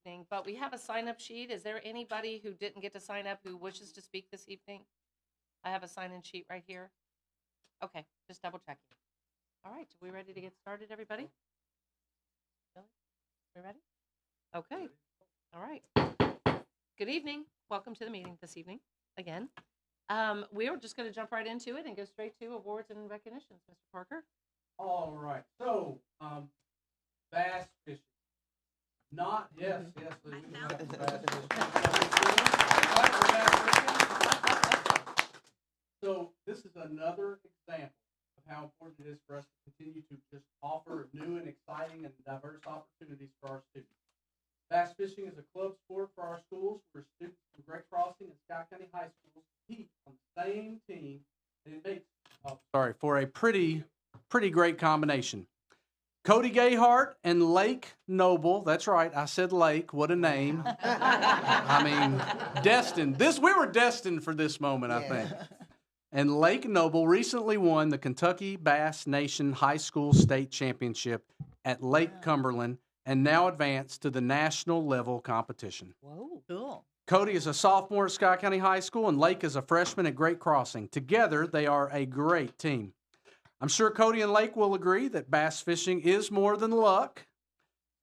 evening, but we have a sign-up sheet. Is there anybody who didn't get to sign up who wishes to speak this evening? I have a sign-in sheet right here. Okay, just double checking. All right, are we ready to get started, everybody? Billy, we ready? Okay, all right. Good evening. Welcome to the meeting this evening again. We are just going to jump right into it and go straight to awards and recognitions, Mr. Parker. All right. So, bass fishing. Not, yes, yes. We can have some bass fishing. So, this is another example of how important it is for us to continue to just offer new and exciting and diverse opportunities for our students. Bass fishing is a club sport for our schools where students from Great Crossing and Scott County High Schools compete on the same team, and it makes for a pretty great combination. Cody Gayhart and Lake Noble. That's right, I said Lake. What a name! I mean, destined. We were destined for this moment, I think. And Lake Noble recently won the Kentucky Bass Nation High School State Championship at Lake Cumberland, and now advanced to the national level competition. Whoa, cool. Cody is a sophomore at Scott County High School, and Lake is a freshman at Great Crossing. Together, they are a great team. I'm sure Cody and Lake will agree that bass fishing is more than luck.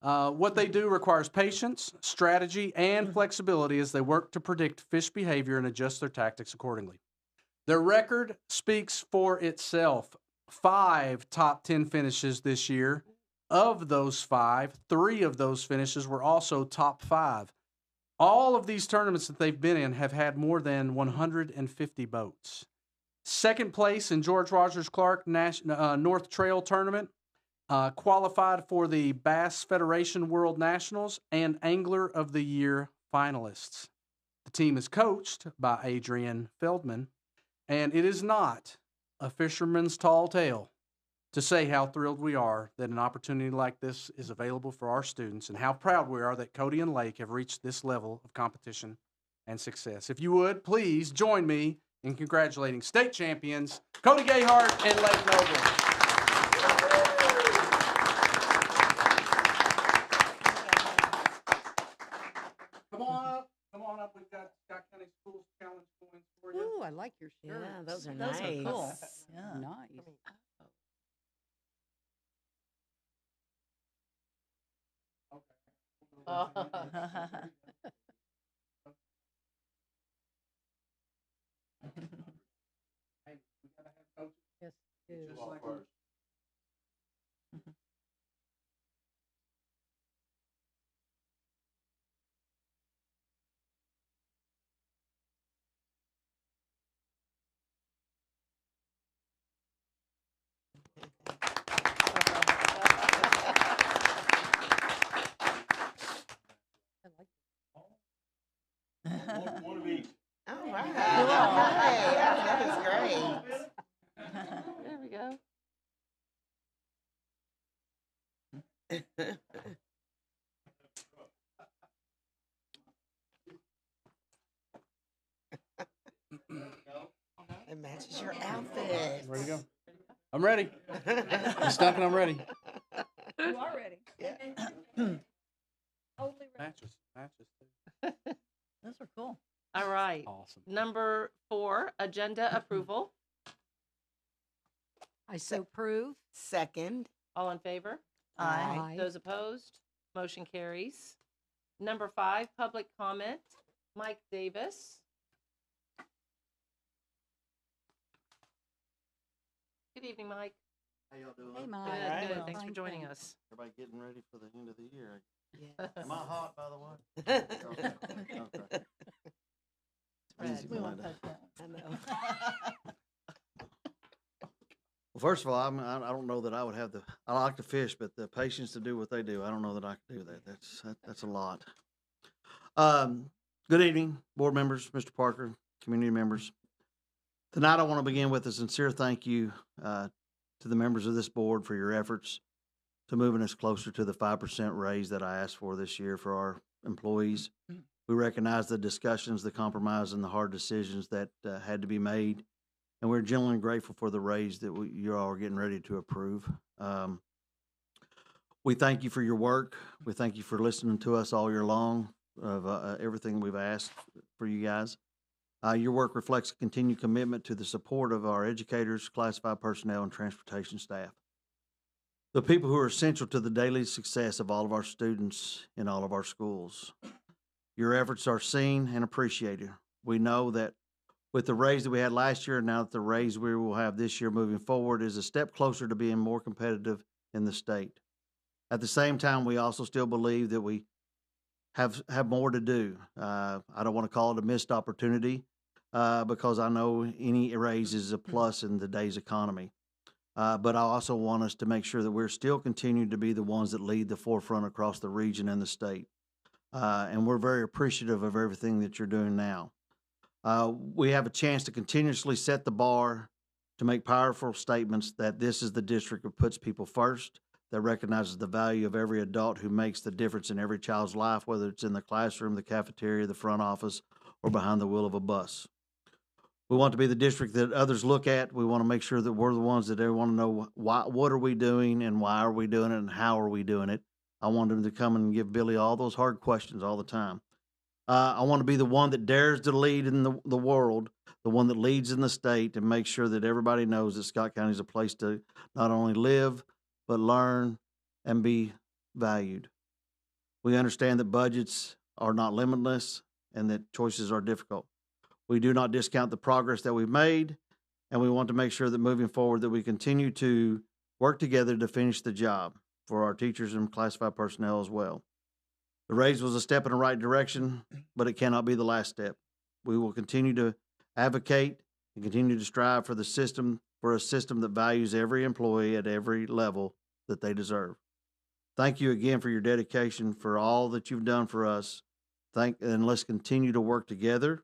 What they do requires patience, strategy, and flexibility as they work to predict fish behavior and adjust their tactics accordingly. Their record speaks for itself. 5 top 10 finishes this year. Of those 5, 3 of those finishes were also top 5. All of these tournaments that they've been in have had more than 150 boats. Second place in George Rogers Clark North Trail Tournament, qualified for the Bass Federation World Nationals and Angler of the Year finalists. The team is coached by Adrian Feldman, and it is not a fisherman's tall tale to say how thrilled we are that an opportunity like this is available for our students and how proud we are that Cody and Lake have reached this level of competition and success. If you would, please join me in congratulating state champions Cody Gayhart and Lake Noble. Come on up. We've got Scott County Schools Challenge coins for you. Ooh, I like your shirt. Yeah, those are Those nice. are cool. Yeah. Nice. Oh. Hey, we gotta have coaches Yes. just like ours. One of each. All right. Cool. Hey, that is great. There we go. It matches your outfit. Ready to go? I'm ready. Miss Duncan, I'm ready. You are ready. Yeah. Totally ready. Matches. Those are cool. All right. Awesome. Number 4, agenda approval. I so prove. Second. All in favor? Aye. Those opposed? Motion carries. Number 5, public comment. Mike Davis. Good evening, Mike. How y'all doing? Hey, Good, Mike. Alright. good. Well, Thanks for fine, joining thanks. us. Everybody getting ready for the end of the year. Yes. Am I hot, by the way? Okay. Red. Easy, We won't Melinda. touch that. I know. Well, first of all, I don't know that I would have I like to fish, but the patience to do what they do, I don't know that I could do that. That's a lot. Good evening, board members, Mr. Parker, community members. Tonight, I want to begin with a sincere thank you to the members of this board for your efforts to moving us closer to the 5% raise that I asked for this year for our employees. We recognize the discussions, the compromise, and the hard decisions that had to be made, and we're genuinely grateful for the raise that you all are getting ready to approve. We thank you for your work. We thank you for listening to us all year long of everything we've asked for you guys. Your work reflects a continued commitment to the support of our educators, classified personnel, and transportation staff. The people who are essential to the daily success of all of our students in all of our schools. Your efforts are seen and appreciated. We know that with the raise that we had last year, and now that the raise we will have this year moving forward is a step closer to being more competitive in the state. At the same time, we also still believe that we have more to do. I don't want to call it a missed opportunity because I know any raise is a plus in today's economy. But I also want us to make sure that we're still continuing to be the ones that lead the forefront across the region and the state. And we're very appreciative of everything that you're doing now. We have a chance to continuously set the bar to make powerful statements that this is the district that puts people first, that recognizes the value of every adult who makes the difference in every child's life, whether it's in the classroom, the cafeteria, the front office, or behind the wheel of a bus. We want to be the district that others look at. We want to make sure that we're the ones that they want to know what are we doing and why are we doing it and how are we doing it. I want them to come and give Billy all those hard questions all the time. I want to be the one that dares to lead in the world, the one that leads in the state, and make sure that everybody knows that Scott County is a place to not only live, but learn and be valued. We understand that budgets are not limitless and that choices are difficult. We do not discount the progress that we've made, and we want to make sure that moving forward that we continue to work together to finish the job for our teachers and classified personnel as well. The raise was a step in the right direction, but it cannot be the last step. We will continue to advocate and continue to strive for a system that values every employee at every level that they deserve. Thank you again for your dedication, for all that you've done for us. And let's continue to work together.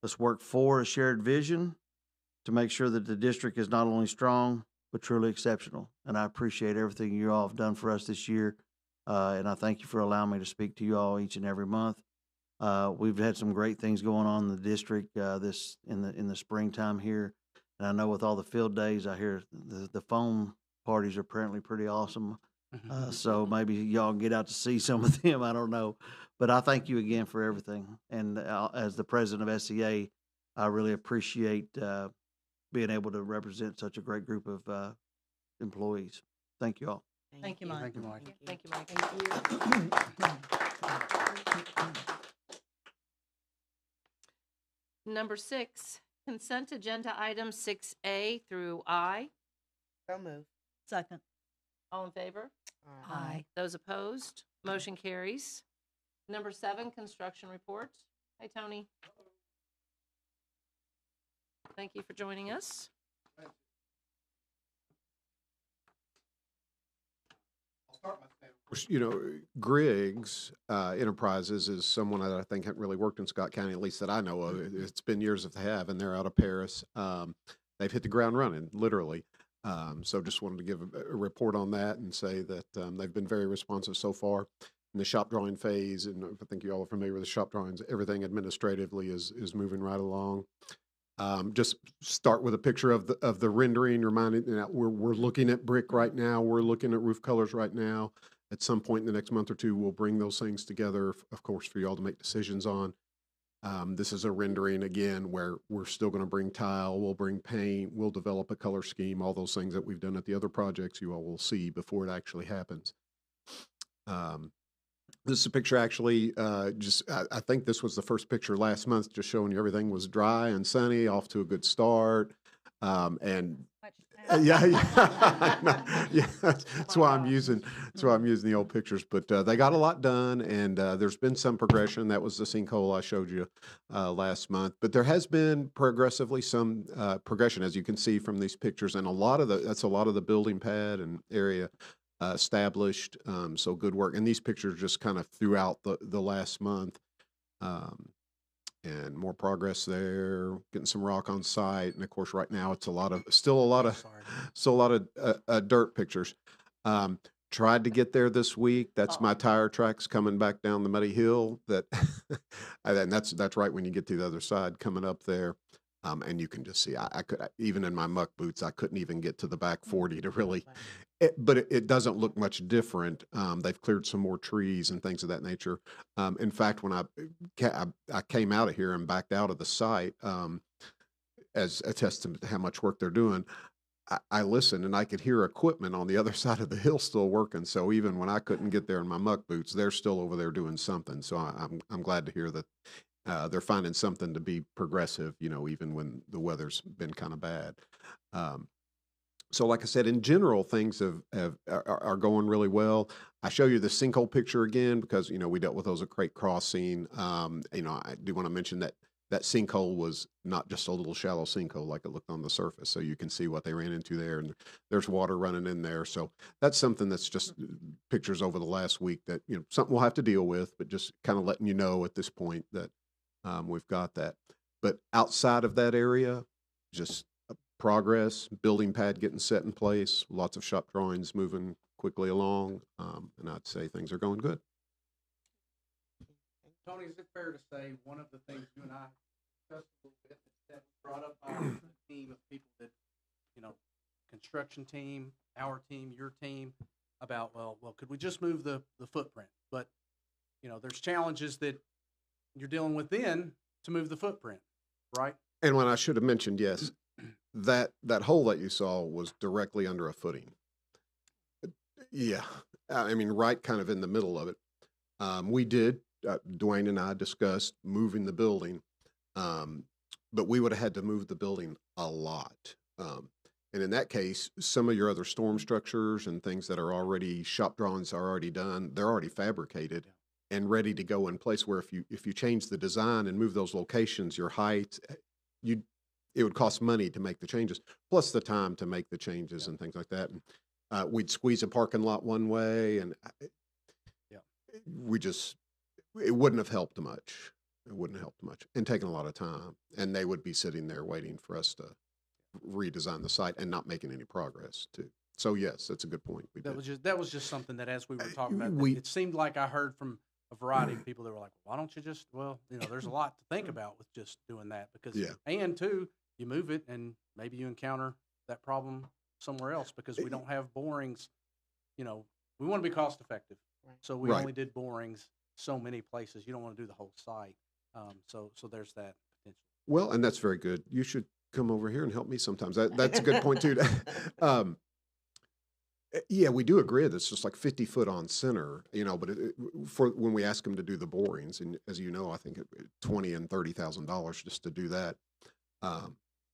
Let's work for a shared vision to make sure that the district is not only strong, but truly exceptional. And I appreciate everything you all have done for us this year. And I thank you for allowing me to speak to you all each and every month. We've had some great things going on in the district in the springtime here. And I know with all the field days, I hear the phone parties are apparently pretty awesome. So maybe y'all get out to see some of them. I don't know. But I thank you again for everything. And as the president of SEA, I really appreciate being able to represent such a great group of employees. Thank you all. Thank you, Mike. Thank you, Mike. Thank you, Mike. Number 6, consent agenda items 6A through I. So move. Second. All in favor? Aye. Those opposed? Motion carries. Number 7, construction report. Hi, Tony. Thank you for joining us. You know, Griggs Enterprises is someone that I think hasn't really worked in Scott County, at least that I know of. It's been years if they have, and they're out of Paris. They've hit the ground running, literally. So just wanted to give a report on that and say that they've been very responsive so far in the shop drawing phase. And I think you all are familiar with the shop drawings. Everything administratively is moving right along. Just start with a picture of the rendering, reminding that we're looking at brick right now. We're looking at roof colors right now. At some point in the next month or two, we'll bring those things together, of course, for you all to make decisions on. This is a rendering, again, where we're still going to bring tile, we'll bring paint, we'll develop a color scheme, all those things that we've done at the other projects you all will see before it actually happens. This is a picture actually, I think this was the first picture last month, just showing you everything was dry and sunny, off to a good start. Yeah, that's why I'm using the old pictures. But they got a lot done, and there's been some progression. That was the sinkhole I showed you last month. But there has been progressively some progression, as you can see from these pictures, and that's a lot of the building pad and area established. So good work. And these pictures just kind of throughout the last month. And more progress there, getting some rock on site. And of course, right now it's still a lot of dirt pictures. Tried to get there this week. That's my tire tracks coming back down the muddy hill and that's right when you get to the other side coming up there. And you can just see, I could, even in my muck boots, I couldn't even get to the back 40 to really, Wow. but it doesn't look much different. They've cleared some more trees and things of that nature. In fact, when I came out of here and backed out of the site, as a testament to how much work they're doing, I listened and I could hear equipment on the other side of the hill still working. So even when I couldn't get there in my muck boots, they're still over there doing something. So I'm glad to hear that they're finding something to be progressive, even when the weather's been kind of bad. So like I said, in general, things are going really well. I show you the sinkhole picture again because, we dealt with those at Crate Crossing. I do want to mention that sinkhole was not just a little shallow sinkhole like it looked on the surface. So you can see what they ran into there, and there's water running in there. So that's something that's just pictures over the last week that, something we'll have to deal with, but just kind of letting you know at this point that we've got that. But outside of that area, just progress, building pad getting set in place, lots of shop drawings moving quickly along, and I'd say things are going good. Tony, is it fair to say one of the things you and I discussed a little bit that was brought up by a team of people that, construction team, our team, your team, about, well, could we just move the footprint? But, there's challenges that you're dealing with then to move the footprint, right? And when I should have mentioned, yes, that hole that you saw was directly under a footing. Yeah, I mean, right kind of in the middle of it. We did, Dwayne and I discussed moving the building, but we would have had to move the building a lot. And in that case, some of your other storm structures and things that are already, shop drawings are already done, they're already fabricated and ready to go in place, where if you change the design and move those locations, your height, it would cost money to make the changes, plus the time to make the changes and things like that. And we'd squeeze a parking lot one way, and it wouldn't have helped much. It wouldn't have helped much, and taken a lot of time. And they would be sitting there waiting for us to redesign the site and not making any progress too. So yes, that's a good point. That was just something that, as we were talking about, we- it seemed like I heard from a variety of people that were like, why don't you just, there's a lot to think about with just doing that, because, and two, you move it and maybe you encounter that problem somewhere else because we don't have borings. We want to be cost effective. Right. So we Right. only did borings so many places. You don't want to do the whole site. So there's that potential. Well, and that's very good. You should come over here and help me sometimes. That's a good point too. Yeah, we do agree that it's just like 50 foot on center, but for when we ask them to do the borings, and as you know, I think $20,000 and $30,000 just to do that.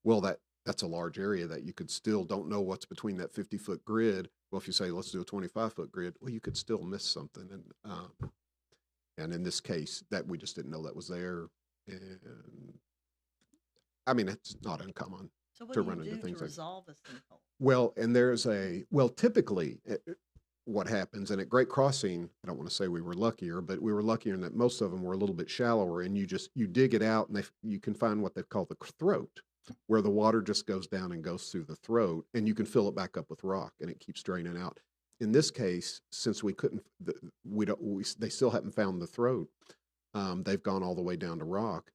Well, that's a large area that you could still don't know what's between that 50-foot grid. Well, if you say, let's do a 25-foot grid, well, you could still miss something. And in this case, that we just didn't know that was there. And I mean, it's not uncommon. So what To do run you into do things to like- resolve a sinkhole? Well, and typically what happens, and at Great Crossing, I don't want to say we were luckier, but we were luckier in that most of them were a little bit shallower, and you dig it out, and you can find what they call the throat, where the water just goes down and goes through the throat, and you can fill it back up with rock, and it keeps draining out. In this case, since we couldn't, they still haven't found the throat. They've gone all the way down to rock,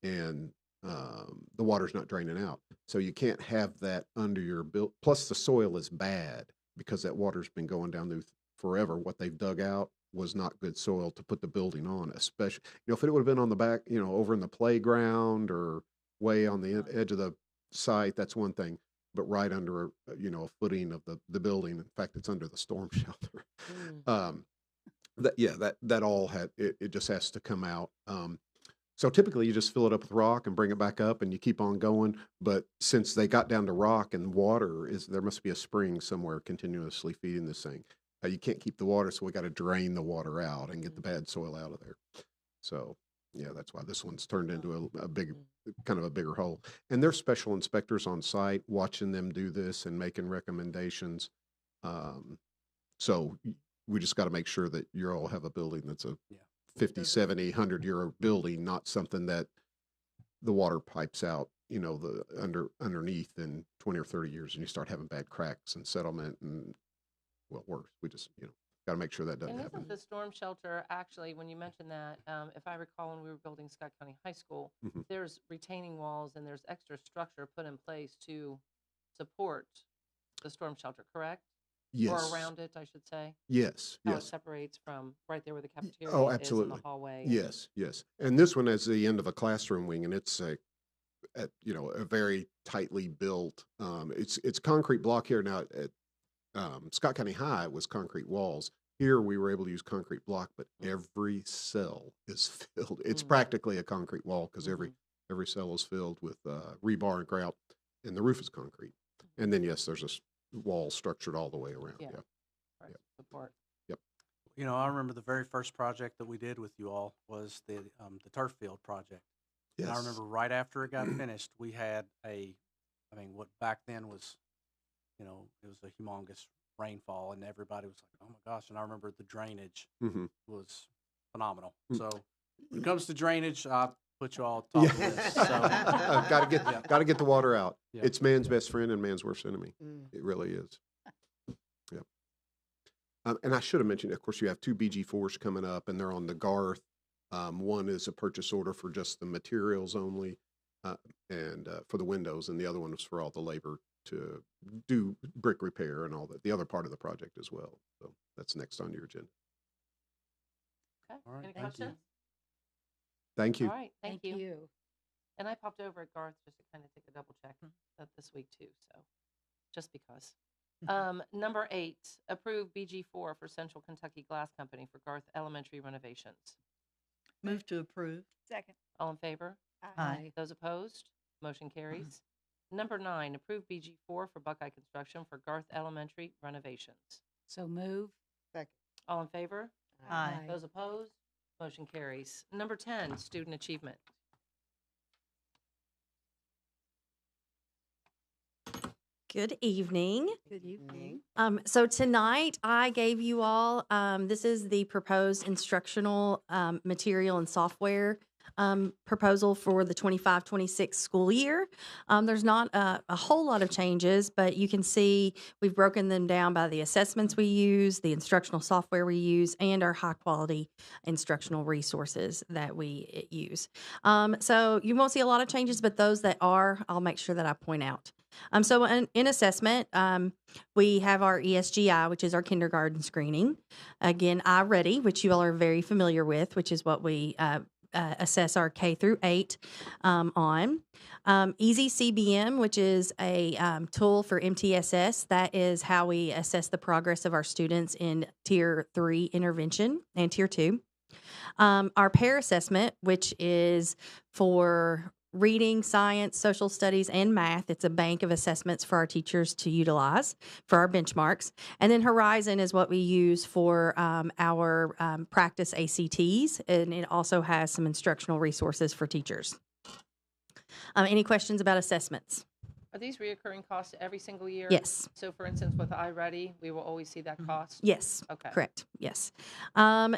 and the water's not draining out. So you can't have that under your build. Plus the soil is bad because that water's been going down there forever. What they've dug out was not good soil to put the building on, especially, if it would have been on the back, over in the playground or way on the edge of the site, that's one thing, but right under, a footing of the building. In fact, it's under the storm shelter. That all it just has to come out. So typically you just fill it up with rock and bring it back up and you keep on going. But since they got down to rock and water, there must be a spring somewhere continuously feeding this thing. You can't keep the water, so we got to drain the water out and get the bad soil out of there. So yeah, that's why this one's turned into a big, kind of a bigger hole. And there's special inspectors on site watching them do this and making recommendations. So we just got to make sure that you all have a building that's a 50, 70, 100-year building, not something that the water pipes out, underneath in 20 or 30 years and you start having bad cracks and settlement and, well, worse. We just, got to make sure that doesn't And happen. isn't the storm shelter, actually, when you mentioned that, if I recall when we were building Scott County High School, Mhm. there's retaining walls and there's extra structure put in place to support the storm shelter, correct? Yes. Or around it, I should say. Yes. How it Yes. separates from right there where the cafeteria Oh, is in the absolutely. hallway. and- Yes. Yes. And this one is the end of a classroom wing, and it's a very tightly built. It's concrete block here now at Scott County High. It was concrete walls. Here we were able to use concrete block, but every cell is filled. It's Mhm. practically a concrete wall because Mhm. every cell is filled with rebar and grout, and the roof is concrete. And then yes, there's a wall structured all the way around. Yeah. Yeah. Right, Yep. support. You know, I remember the very first project that we did with you all was the turf field project. Yes. And I remember right after it got finished, we had what back then was, it was a humongous rainfall, and everybody was like, "Oh my gosh!" And I remember the drainage hmm was phenomenal. Mm. So when it comes to drainage, I put you all top of the list. So got to get Yeah. got to get the water out. Yeah. It's man's best friend and man's worst enemy. Mm. It really is. Yep. And I should have mentioned, of course, you have two BG4s coming up, and they're on the Garth. One is a purchase order for just the materials only, and for the windows, and the other one was for all the labor to do brick repair and all that. The other part of the project as well. So that's next on your agenda. Okay, All right, any thank you. questions? Thank you. All right, thank you. And I popped over at Garth just to kind of take a double check this week too, so, just because. Number 8, approve BG4 for Central Kentucky Glass Company for Garth Elementary renovations. Move to approve. Second. All in favor? Aye. Those opposed? Motion carries. Number 9, approve BG4 for Buckeye Construction for Garth Elementary renovations. So move. Second. All in favor? Aye. Those opposed? Motion carries. Number 10, student achievement. Good evening. Good evening. So tonight I gave you all, this is the proposed instructional material and software proposal for the 25-26 school year. There's not a whole lot of changes, but you can see we've broken them down by the assessments we use, the instructional software we use, and our high quality instructional resources that we use. So you won't see a lot of changes, but those that are, I'll make sure that I point out. So in assessment, we have our ESGI, which is our kindergarten screening. Again, iReady, which you all are very familiar with, which is what we assess our K through 8 on. Easy CBM, which is a tool for MTSS. That is how we assess the progress of our students in Tier 3 intervention and Tier 2. Our pair assessment, which is for reading, science, social studies, and math. It's a bank of assessments for our teachers to utilize for our benchmarks. And then Horizon is what we use for our practice ACTs, and it also has some instructional resources for teachers. Any questions about assessments? Are these reoccurring costs every single year? Yes. So for instance, with iReady, we will always see that cost? Yes. Okay. Correct. Yes.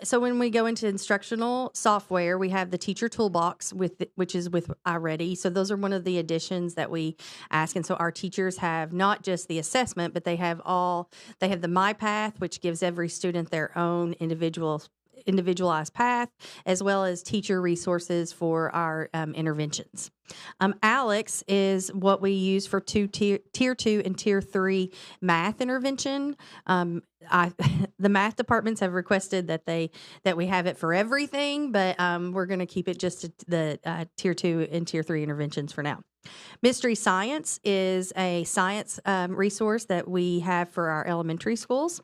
So when we go into instructional software, we have the teacher toolbox which is with iReady. So those are one of the additions that we ask. And so our teachers have not just the assessment, but they have the MyPath, which gives every student their own individualized path, as well as teacher resources for our interventions. Alex is what we use for tier 2 and tier 3 math intervention. The math departments have requested that we have it for everything, but we're going to keep it just to the tier 2 and tier 3 interventions for now. Mystery Science is a science resource that we have for our elementary schools.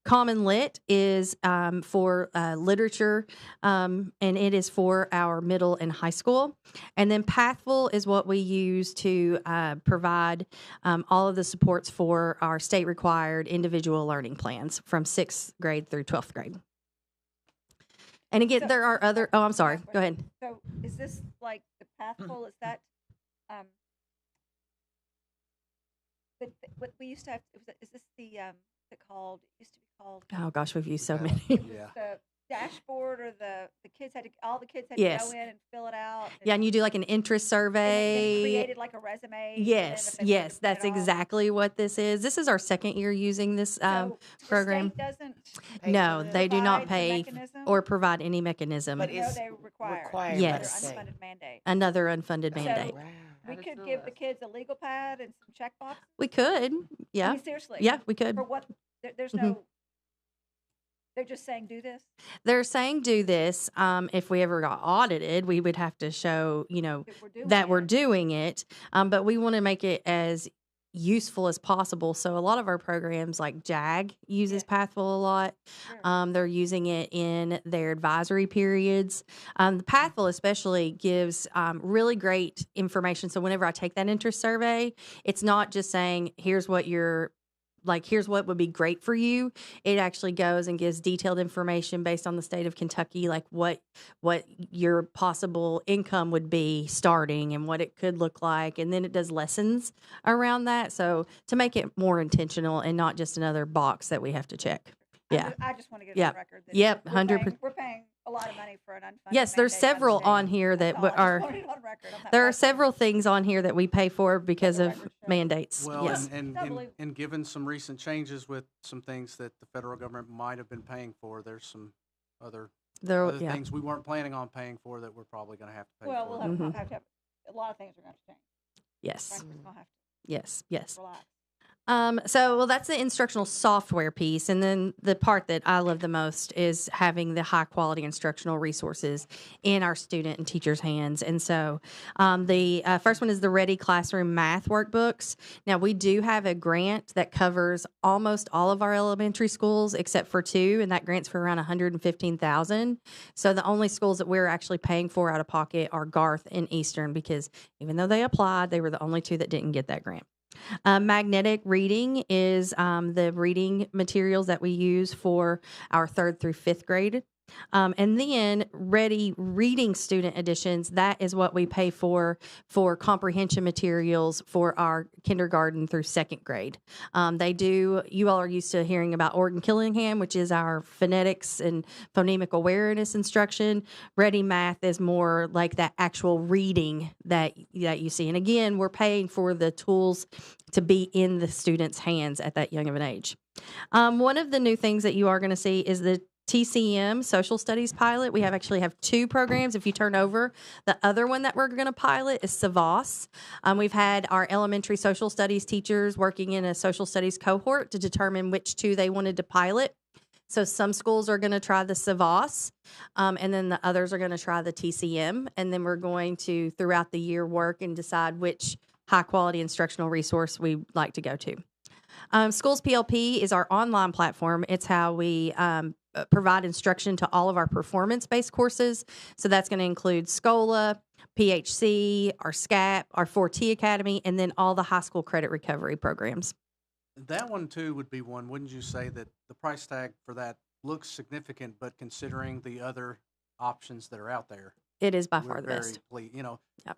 Common Lit is for literature, and it is for our middle and high school. And then Pathful is what we use to provide all of the supports for our state-required individual learning plans from 6th grade through 12th grade. And again, So- there are other, oh, I'm sorry, go ahead. So is this like the Pathful, is that, what we used to have, is this the, it used to be called? Oh gosh, we've used so Yeah. many. It was Yeah. dashboard or the kids had to, all the kids had to Yes. go in and fill it out? Yeah, and you do like an interest survey. They created like a resume. and then Yes, if they wanted to yes, print that's it off- exactly what this is. This is our second year using this So the program. state doesn't Pay No, for this? they do not provide the pay mechanism? or provide any mechanism. But No, it's they require. required by Yes. the Another state. unfunded mandate. Another unfunded So- mandate. Wow. We Add it could to the give the list. kids a legal pad and some check boxes. We could, I yeah, mean, seriously. yeah, we could. For what? There's Mhm. no. They're just saying do this. They're saying do this. If we ever got audited, we would have to show, That we're doing. that we're it. doing it. But we want to make it as useful as possible. So a lot of our programs, like JAG, uses Pathful a lot. Sure. They're using it in their advisory periods. The Pathful especially gives really great information. So whenever I take that interest survey, it's not just saying, here's what here's what would be great for you. It actually goes and gives detailed information based on the state of Kentucky, like what your possible income would be starting and what it could look like. And then it does lessons around that. So to make it more intentional and not just another box that we have to check. Yeah. I just want to get Yeah. on record. That Yep, we're 100%. paying- We're paying a lot of money for an unfunded. Yes, there's mandate by the several state. on here That's that all. I just are, want it on record. I'm not there are fussing. several things on here that we pay for because the of record show. mandates. Well, Yes. and given some recent changes with some things that the federal government might have been paying for, there's some other There, yeah. things we weren't planning on paying for that we're probably going to have to pay Well, for. we'll Mhm. have to have a lot of things are going to change. Yes. Franklin's going to have Yes. Yes. to relax. So that's the instructional software piece. And then the part that I love the most is having the high quality instructional resources in our student and teachers' hands. And so the first one is the Ready Classroom Math Workbooks. Now, we do have a grant that covers almost all of our elementary schools except for two, and that grant's for around $115,000. So the only schools that we're actually paying for out of pocket are Garth and Eastern, because even though they applied, they were the only two that didn't get that grant. Magnetic reading is the reading materials that we use for our 3rd through 5th grade. And then Ready Reading Student Editions, that is what we pay for comprehension materials for our kindergarten through 2nd grade. You all are used to hearing about Orton Killingham, which is our phonetics and phonemic awareness instruction. Ready Math is more like that actual reading that you see. And again, we're paying for the tools to be in the student's hands at that young of an age. One of the new things that you are going to see is the TCM Social Studies pilot. We actually have two programs. If you turn over, the other one that we're going to pilot is Savos. We've had our elementary social studies teachers working in a social studies cohort to determine which two they wanted to pilot. So some schools are going to try the Savos, and then the others are going to try the TCM. And then we're going to, throughout the year, work and decide which high-quality instructional resource we'd like to go to. Schools PLP is our online platform. It's how we provide instruction to all of our performance-based courses. So that's going to include SCOLA, PHC, our SCAP, our 4T Academy, and then all the high school credit recovery programs. That one too would be one, wouldn't you say, that the price tag for that looks significant, but considering the other options that are out there, It is by we're far the very best. Yep.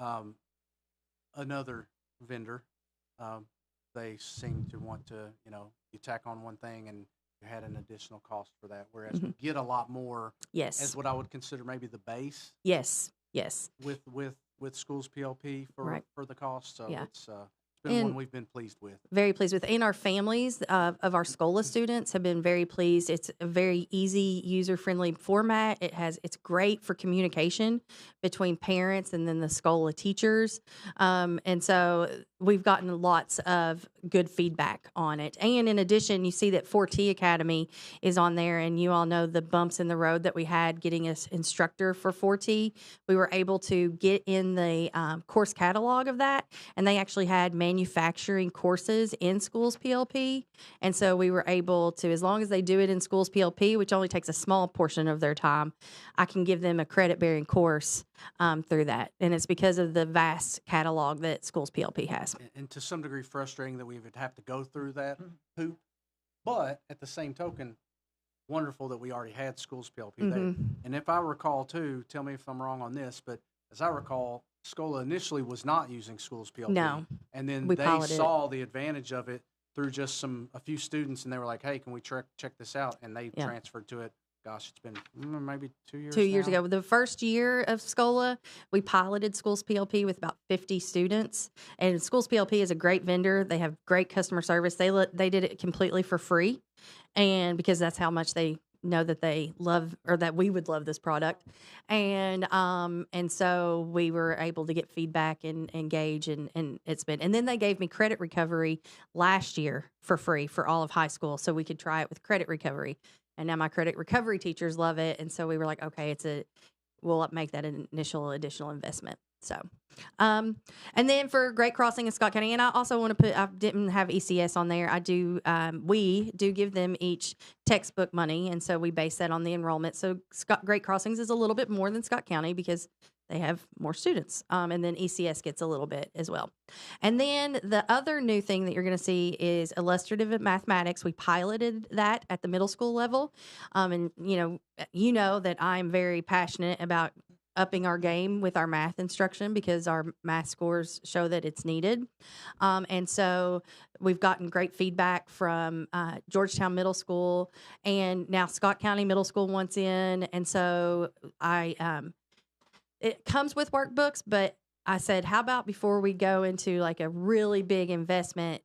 Another vendor, they seem to want to, you tack on one thing and you had an additional cost for that, whereas we get a lot more as Yes. what I would consider maybe the base Yes. Yes. with schools PLP for Right. for the cost. So Yeah. it's been one And- we've been pleased with. Very pleased with. And our families of our SCOLA students have been very pleased. It's a very easy, user-friendly format. It's great for communication between parents and then the SCOLA teachers. And so we've gotten lots of good feedback on it. And in addition, you see that 4T Academy is on there, and you all know the bumps in the road that we had getting an instructor for 4T. We were able to get in the course catalog of that, and they actually had manufacturing courses in schools PLP. And so we were able to, as long as they do it in schools PLP, which only takes a small portion of their time, I can give them a credit-bearing course through that. And it's because of the vast catalog that schools PLP has. And to some degree frustrating that we would have to go through that hoop, but at the same token, wonderful that we already had schools PLP there. Mhm. And if I recall too, tell me if I'm wrong on this, but as I recall, SCOLA initially was not using schools PLP. No. And then We they piloted it. saw the advantage of it through just a few students, and they were like, hey, can we check this out? And they Yeah. transferred to it gosh, it's been maybe 2 years. 2 years now. ago. The first year of Scola, we piloted Schools PLP with about 50 students. And Schools PLP is a great vendor. They have great customer service. They did it completely for free, and because that's how much they know that they love, or that we would love this product. And so we were able to get feedback and engage, and it's been. And then they gave me credit recovery last year for free for all of high school, so we could try it with credit recovery. And now my credit recovery teachers love it. And so we were like, okay, we'll make that an initial additional investment. So, and then for Great Crossing in Scott County, and I also want to I didn't have ECS on there. We do give them each textbook money. And so we base that on the enrollment. So Great Crossings is a little bit more than Scott County because they have more students. And then ECS gets a little bit as well. And then the other new thing that you're going to see is illustrative mathematics. We piloted that at the middle school level. And you know that I'm very passionate about upping our game with our math instruction because our math scores show that it's needed. And so we've gotten great feedback from Georgetown Middle School, and now Scott County Middle School wants in. And so it comes with workbooks, but I said, how about before we go into like a really big investment,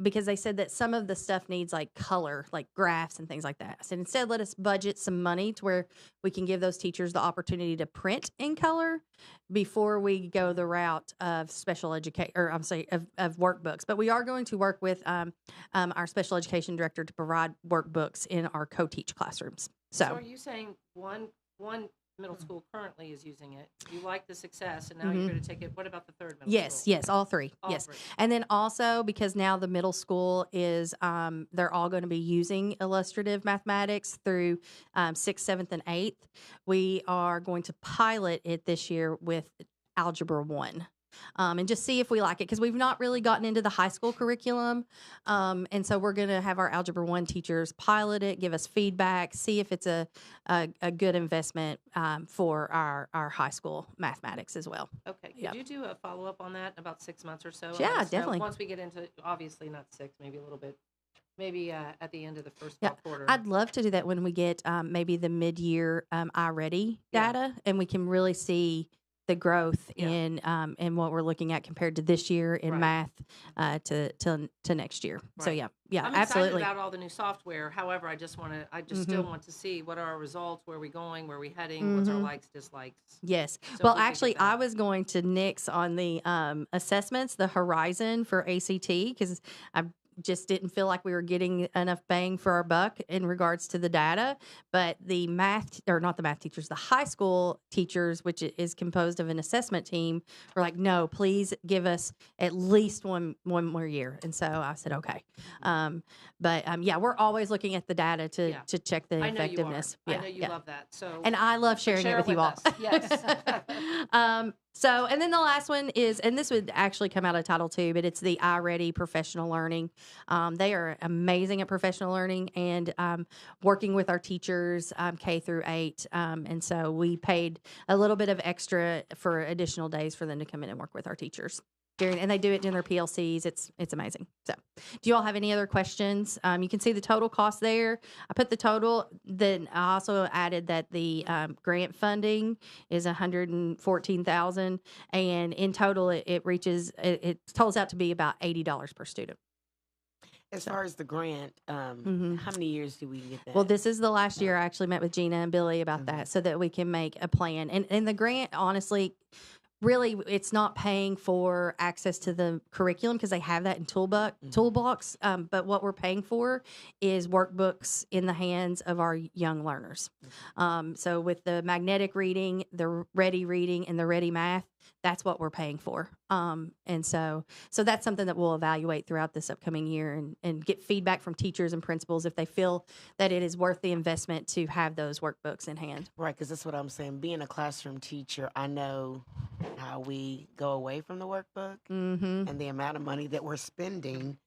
because they said that some of the stuff needs like color, like graphs and things like that. I said, instead, let us budget some money to where we can give those teachers the opportunity to print in color before we go the route of special education, or I'm sorry, of workbooks. But we are going to work with our special education director to provide workbooks in our co-teach classrooms. So are you saying one middle school currently is using it? You like the success, and now you're going to take it. What about the third middle school? Yes, all three. All yes. three. And then also, because now the middle school is, they're all going to be using illustrative mathematics through 6th, 7th, and 8th. We are going to pilot it this year with Algebra 1. And just see if we like it, because we've not really gotten into the high school curriculum. And so we're going to have our Algebra 1 teachers pilot it, give us feedback, see if it's a good investment for our high school mathematics as well. Okay. Could Yep. you do a follow-up on that in about 6 months or so? Yeah, Let us know definitely. Once we get into, obviously not 6, maybe a little bit, maybe at the end of the first Yeah, quarter. I'd love to do that when we get maybe the mid-year iReady Yeah. data, and we can really see the growth Yeah. in what we're looking at compared to this year in Right. math to next year. So Right. yeah, I'm absolutely. excited about all the new software. However, I just still want to see what are our results, where are we going, where are we heading, what's our likes, dislikes. Yes. So Well, if we could actually, get that. I was going to nix on the assessments, the Horizon for ACT, because I just didn't feel like we were getting enough bang for our buck in regards to the data. But the math, or not the math teachers, the high school teachers, which is composed of an assessment team, were like, no, please give us at least one more year. And so I said, okay. Yeah, we're always looking at the data Yeah. to check the I know effectiveness. you are. Yeah, I know you yeah. love that. So And I love sharing share it with you all. us. Yes. And then the last one is, and this would actually come out of Title II, but it's the iReady Professional Learning. They are amazing at professional learning and working with our teachers K through 8. And so we paid a little bit of extra for additional days for them to come in and work with our teachers. And they do it in their PLCs. It's amazing. So, do you all have any other questions? You can see the total cost there. I put the total. Then I also added that the grant funding is $114,000, and in total, it reaches. It totals out to be about $80 per student. As far as the grant, how many years do we get that? Well, this is the last year I actually met with Gina and Billy about that, so that we can make a plan. And the grant, honestly, really, it's not paying for access to the curriculum because they have that in Toolbox. But what we're paying for is workbooks in the hands of our young learners. So with the magnetic reading, the ready reading, and the ready math, that's what we're paying for. And so that's something that we'll evaluate throughout this upcoming year and get feedback from teachers and principals if they feel that it is worth the investment to have those workbooks in hand. Right, because that's what I'm saying. Being a classroom teacher, I know how we go away from the workbook and the amount of money that we're spending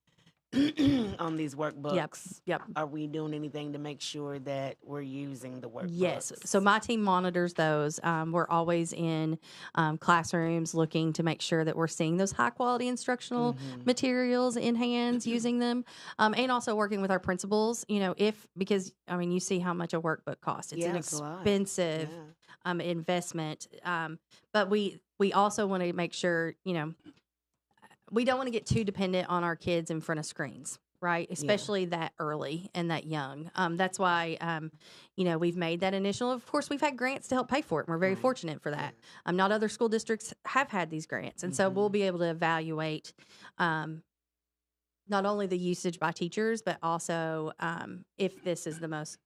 on these workbooks. Yep. Are we doing anything to make sure that we're using the workbooks? Yes. So my team monitors those. We're always in classrooms looking to make sure that we're seeing those high quality instructional materials in hands, using them, and also working with our principals. Because you see how much a workbook costs. It's an Yeah, it's a lot. expensive investment. But we also want to make sure we don't want to get too dependent on our kids in front of screens. Right, especially that early and that young. That's why, we've made that initial. Of course, we've had grants to help pay for it, and we're very fortunate for that. Not other school districts have had these grants, and so we'll be able to evaluate not only the usage by teachers, but also if this is the most,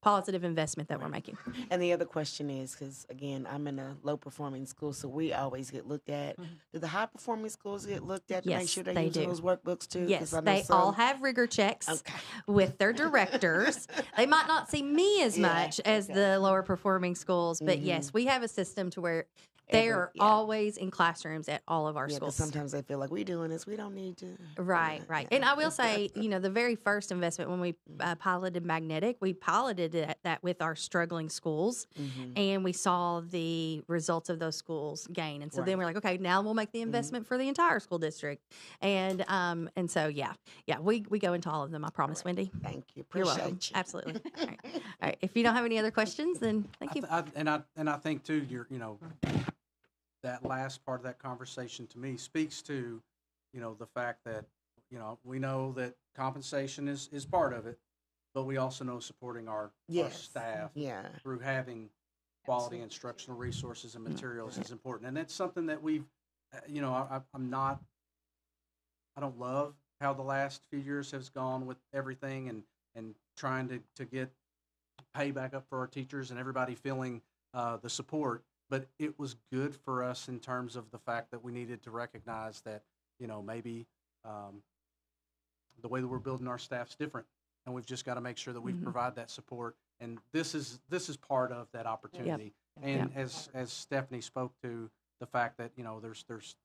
positive investment that we're making. And the other question is, because again, I'm in a low performing school, so we always get looked at. Do the high performing schools get looked at to make Yes, sure they're they using do. those workbooks too? 'Cause Yes, I know they all some- have rigor checks Okay. with their directors. They might not see me as Yeah, much as okay. the lower performing schools, but yes, we have a system to where they are always in classrooms at all of our Yeah, 'cause schools. sometimes they feel like we're doing this, we don't need to. Right, Yeah, right. yeah. And I will say, the very first investment when we piloted Magnetic, we piloted that with our struggling schools, and we saw the results of those schools gain. And so then we're like, okay, now we'll make the investment for the entire school district. And so we go into all of them. I promise, Wendy. Thank you. You're Appreciate welcome. you. Absolutely. All right. All right. If you don't have any other questions, then thank you. I think too, that last part of that conversation to me speaks to, the fact that, we know that compensation is part of it, but we also know supporting our staff Yeah. through having quality instructional resources and materials is important. And that's something that we've, I don't love how the last few years has gone with everything and trying to get pay back up for our teachers and everybody feeling the support. But it was good for us in terms of the fact that we needed to recognize that, maybe the way that we're building our staff's different, and we've just got to make sure that we provide that support. And this is part of that opportunity. And as Stephanie spoke to the fact that there's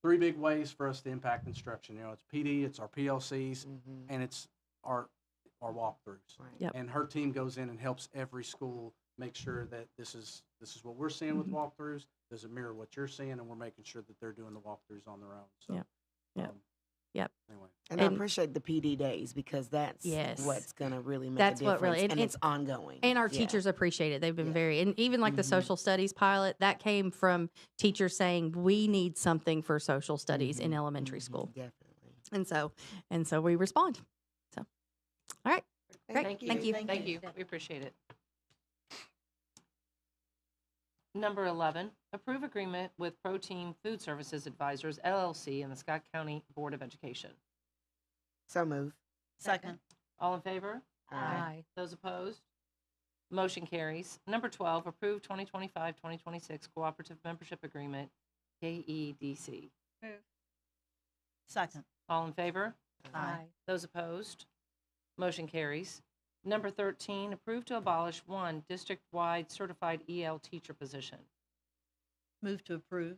three big ways for us to impact instruction. It's PD, it's our PLCs, and it's our walkthroughs. Right. Yep. And her team goes in and helps every school make sure that this is what we're seeing with walkthroughs. Does it mirror what you're seeing? And we're making sure that they're doing the walkthroughs on their own. So, Yep. Yep. Anyway, And I And- appreciate the PD days because that's Yes. what's going to really make That's a what difference. really- and it's ongoing. And our Yeah. teachers appreciate it. They've been Yeah. and even like the social studies pilot, that came from teachers saying, we need something for social studies in elementary school. Definitely. And so we respond. So, all right. Great. Thank you. Thank you. Thank you. We appreciate it. Number 11, approve agreement with Protein Food Services Advisors LLC and the Scott County Board of Education. So move. Second. All in favor? Aye. Those opposed? Motion carries. Number 12, approve 2025-2026 Cooperative Membership Agreement, KEDC. Move. Second. All in favor? Aye. Those opposed? Motion carries. Number 13, approve to abolish one district-wide certified EL teacher position. Move to approve.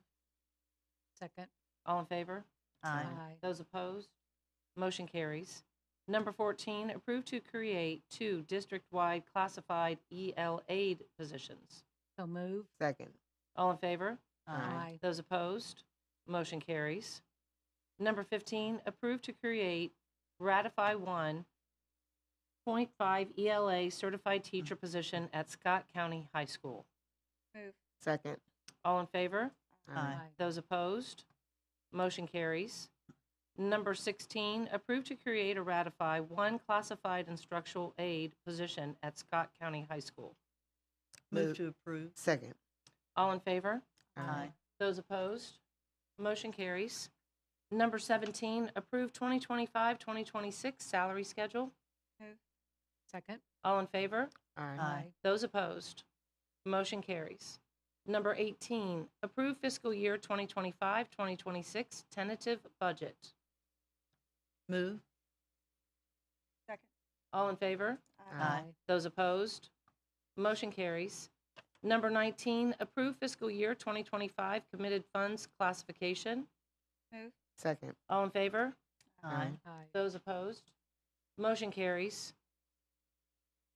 Second. All in favor? Aye. Those opposed? Motion carries. Number 14, approve to create two district-wide classified EL aid positions. So move. Second. All in favor? Aye. Those opposed? Motion carries. Number 15, approve to ratify one 0.5 ELA certified teacher position at Scott County High School. Move. Second. All in favor? Aye. Those opposed? Motion carries. Number 16, approve to create or ratify one classified instructional aid position at Scott County High School. Move to approve. Second. All in favor? Aye. Those opposed? Motion carries. Number 17, approve 2025-2026 salary schedule. Move. Second. All in favor? Aye. Those opposed? Motion carries. Number 18, approve fiscal year 2025-2026 tentative budget. Move. Second. All in favor? Aye. Those opposed? Motion carries. Number 19, approve fiscal year 2025 committed funds classification. Move. Second. All in favor? Aye. Those opposed? Motion carries.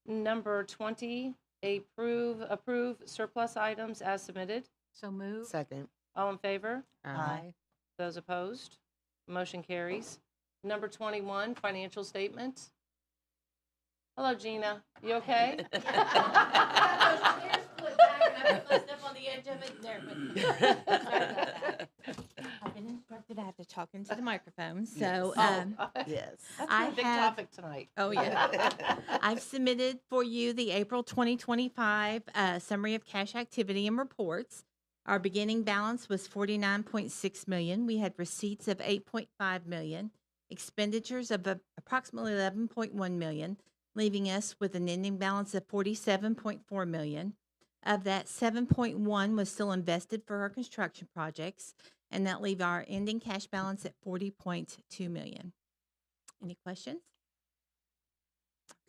Number 20, approve surplus items as submitted. So move. Second. All in favor? Aye. Those opposed? Motion carries. Number 21, financial statements. Hello, Gina. You okay? I've been instructed I have to talk into the microphone. So, Yes. That's I a big have- topic tonight. oh yeah, I've submitted for you the April 2025 summary of cash activity and reports. Our beginning balance was 49.6 million. We had receipts of 8.5 million, expenditures of approximately 11.1 million, leaving us with an ending balance of 47.4 million. Of that, 7.1 was still invested for our construction projects, and that leave our ending cash balance at 40.2 million. Any questions?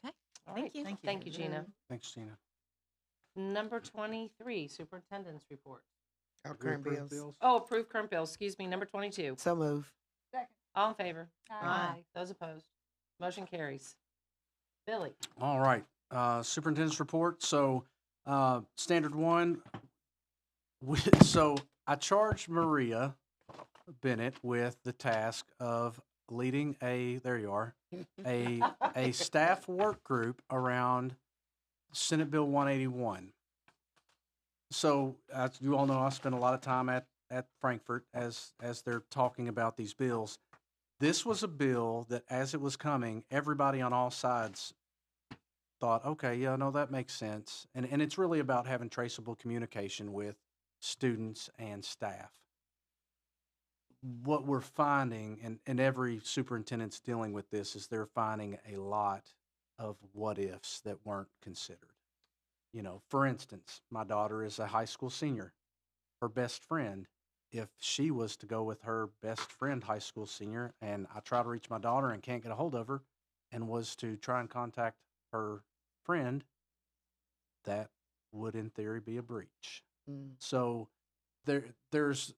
Okay, All thank right. you. Thank you, Gina. Thanks, Gina. Number 23, superintendent's report. Our We current approve bills. Oh, approve current bills. Excuse me. Number 22. So move. All in favor? Aye. Those opposed? Motion carries. Billy. All right, superintendent's report. So, standard one. So I charged Maria Bennett with the task of leading there you are, a staff work group around Senate Bill 181. So, as you all know, I spent a lot of time at Frankfurt as they're talking about these bills. This was a bill that, as it was coming, everybody on all sides thought, okay, yeah, no, that makes sense. And it's really about having traceable communication with students and staff. What we're finding, and every superintendent's dealing with this, is they're finding a lot of what ifs that weren't considered. You know, for instance, my daughter is a high school senior. Her best friend, if she was to go with her best friend, high school senior, and I try to reach my daughter and can't get a hold of her, and was to try and contact her friend, that would in theory be a breach. Mm. So there's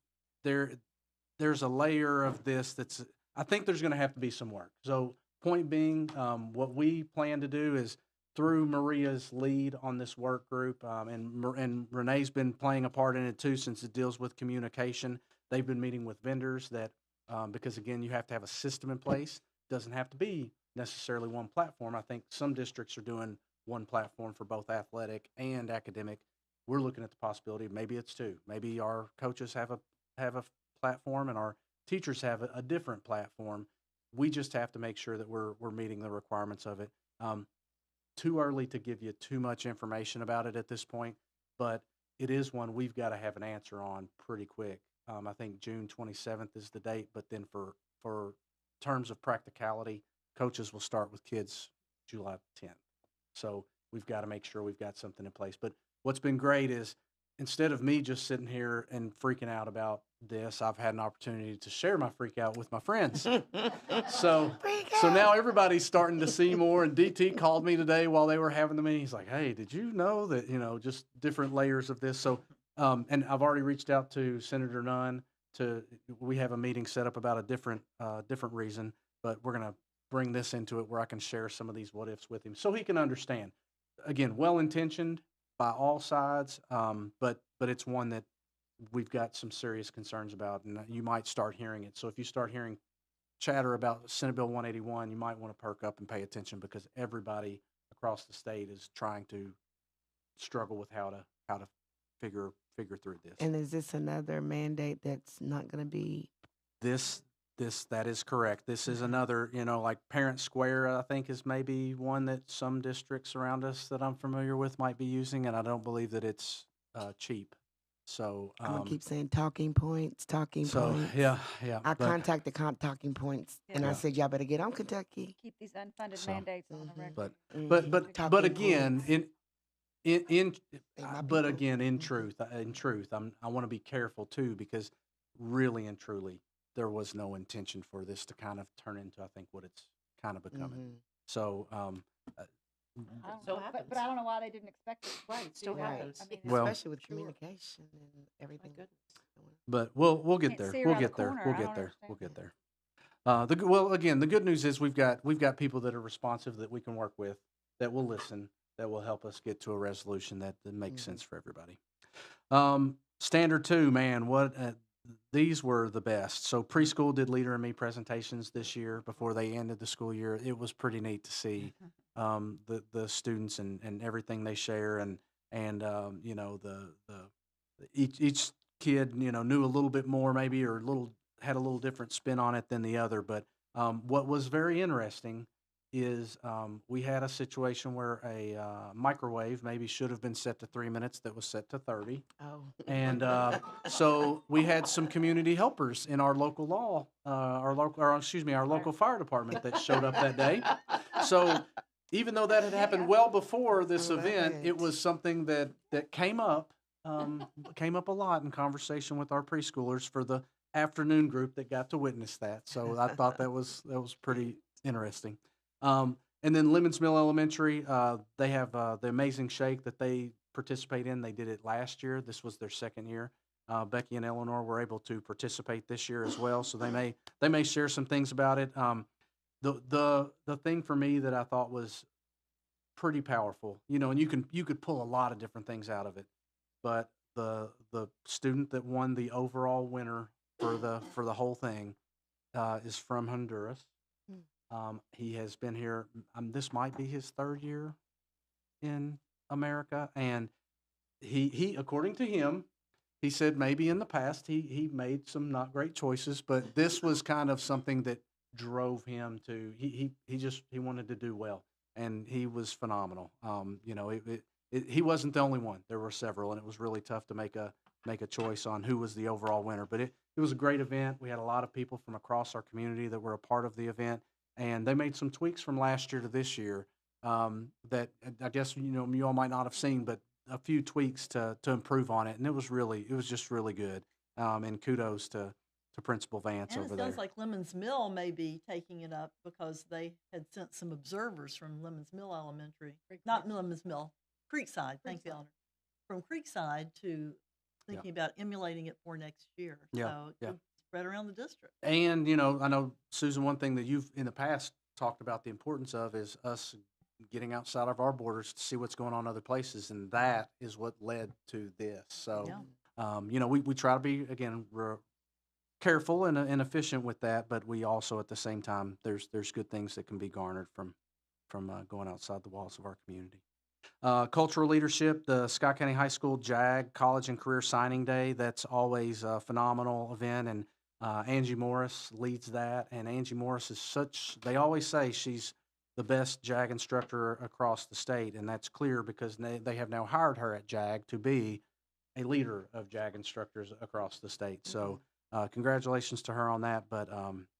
a layer of this that's, I think there's going to have to be some work. So point being, what we plan to do is, through Maria's lead on this work group, and Renee's been playing a part in it too, since it deals with communication. They've been meeting with vendors that, because again, you have to have a system in place. Doesn't have to be necessarily one platform. I think some districts are doing one platform for both athletic and academic. We're looking at the possibility of maybe it's two. Maybe our coaches have a platform and our teachers have a different platform. We just have to make sure that we're meeting the requirements of it. Too early to give you too much information about it at this point, but it is one we've got to have an answer on pretty quick. I think June 27th is the date, but then for terms of practicality, coaches will start with kids July 10th. So we've got to make sure we've got something in place. But what's been great is, instead of me just sitting here and freaking out about this, I've had an opportunity to share my freak out with my friends. So now everybody's starting to see more. And DT called me today while they were having the meeting. He's like, "Hey, did you know that, just different layers of this?" So, and I've already reached out to Senator Nunn we have a meeting set up about a different reason, but we're going to bring this into it where I can share some of these what ifs with him so he can understand. Again, well-intentioned by all sides, but it's one that we've got some serious concerns about, and you might start hearing it. So if you start hearing chatter about Senate Bill 181, you might want to perk up and pay attention, because everybody across the state is trying to struggle with how to figure through this. And is this another mandate that's not going to be? That is correct. This is another, like Parent Square, I think, is maybe one that some districts around us that I'm familiar with might be using, and I don't believe that it's cheap. So I'm going to keep saying talking points. yeah. I contacted Talking Points, and I Yeah. said, y'all better get on Kentucky. Keep these unfunded So- mandates on the record. But Talking again, points. in my but people. again, in truth, I want to be careful too, because really and truly, there was no intention for this to kind of turn into, I think, what it's kind of becoming. Mhm. So, I don't So know, happens. but I don't know why they didn't expect it. Right, still Right. happens. I mean, Well- Especially with Sure. communication and My everything. goodness. but we'll get Can't there. see We'll around the get there. corner. We'll I get don't there. understand. We'll get there. Well, again, the good news is we've got people that are responsive that we can work with, that will listen, that will help us get to a resolution that makes sense for everybody. Standard 2, man, what these were the best. So preschool did Leader and Me presentations this year before they ended the school year. It was pretty neat to see the students and everything they share, and you know, each kid, you know, knew a little bit more maybe, or had a little different spin on it than the other. But what was very interesting is we had a situation where a microwave maybe should have been set to 3 minutes that was set to 30. Oh. And so we had some community helpers in our local our local fire department that showed up that day. So even though that had happened well before this event, it was something that came up a lot in conversation with our preschoolers for the afternoon group that got to witness that. So I thought that was pretty interesting. And then Lemons Mill Elementary, they have the Amazing Shake that they participate in. They did it last year. This was their second year. Becky and Eleanor were able to participate this year as well, so they may share some things about it. The thing for me that I thought was pretty powerful, you know, and you could pull a lot of different things out of it, but the student that won the overall winner for the whole thing is from Honduras. He has been here. This might be his third year in America, and he according to him, he said maybe in the past he made some not great choices, but this was kind of something that drove him to he wanted to do well, and he was phenomenal. You know, he wasn't the only one. There were several, and it was really tough to make a choice on who was the overall winner. But it was a great event. We had a lot of people from across our community that were a part of the event, and they made some tweaks from last year to this year that I guess, you know, you all might not have seen, but a few tweaks to improve on it, and it was just really good. And kudos to Principal Vance And over it there. sounds like Lemons Mill may be taking it up because they had sent some observers from Lemons Mill Elementary, not Lemons Mill, Creekside, thank you, Eleanor, from Creekside to thinking about emulating it for next year. Yeah, So it yeah. could spread around the district. And, you know, I know, Susan, one thing that you've in the past talked about the importance of is us getting outside of our borders to see what's going on in other places, and that is what led to this. So, you know, we try to be, again, careful and efficient with that, but we also, at the same time, there's good things that can be garnered from going outside the walls of our community. Cultural leadership, the Scott County High School JAG College and Career Signing Day, that's always a phenomenal event, and Angie Morris leads that, and Angie Morris is they always say she's the best JAG instructor across the state, and that's clear because they have now hired her at JAG to be a leader of JAG instructors across the state. So congratulations to her on that, but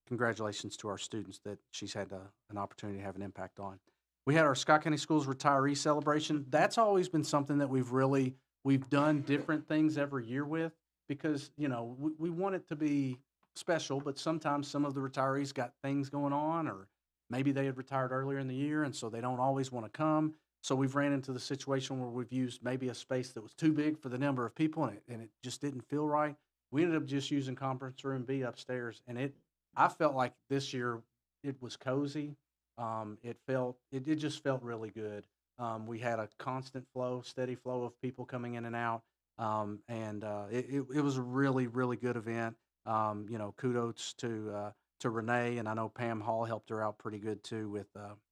congratulations to our students that she's had an opportunity to have an impact on. We had our Scott County Schools retiree celebration. That's always been something that we've done different things every year with, because, you know, we want it to be special, but sometimes some of the retirees got things going on, or maybe they had retired earlier in the year, and so they don't always want to come. So we've ran into the situation where we've used maybe a space that was too big for the number of people, and it just didn't feel right. We ended up just using Conference Room B upstairs, and I felt like this year it was cozy. It just felt really good. We had a constant steady flow of people coming in and out, and it was a really, really good event. You know, kudos to Renee, and I know Pam Hall helped her out pretty good too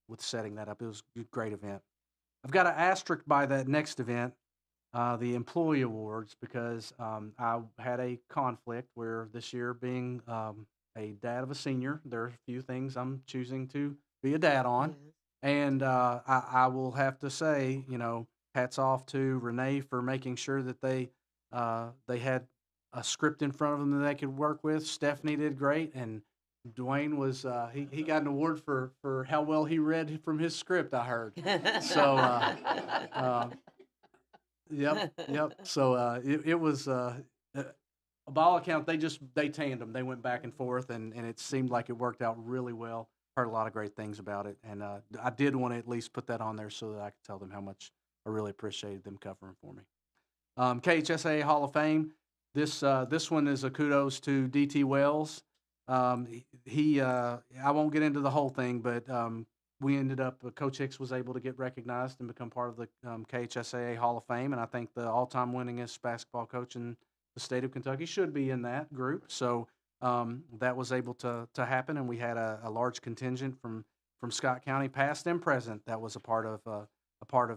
with setting that up. It was a great event. I've got an asterisk by that next event, the employee awards, because I had a conflict where this year, being a dad of a senior, there are a few things I'm choosing to be a dad on. And I will have to say, you know, hats off to Renee for making sure that they had a script in front of them that they could work with. Stephanie did great, and Dwayne was he got an award for how well he read from his script, I heard. So yep. So it was by all accounts, they tandem. They went back and forth, and it seemed like it worked out really well. Heard a lot of great things about it, and I did want to at least put that on there so that I could tell them how much I really appreciated them covering for me. KHSA Hall of Fame. This one is a kudos to DT Wells. I won't get into the whole thing, but we ended up, Coach Hicks was able to get recognized and become part of the KHSAA Hall of Fame, and I think the all-time winningest basketball coach in the state of Kentucky should be in that group. So that was able to happen, and we had a large contingent from Scott County, past and present, that was a part of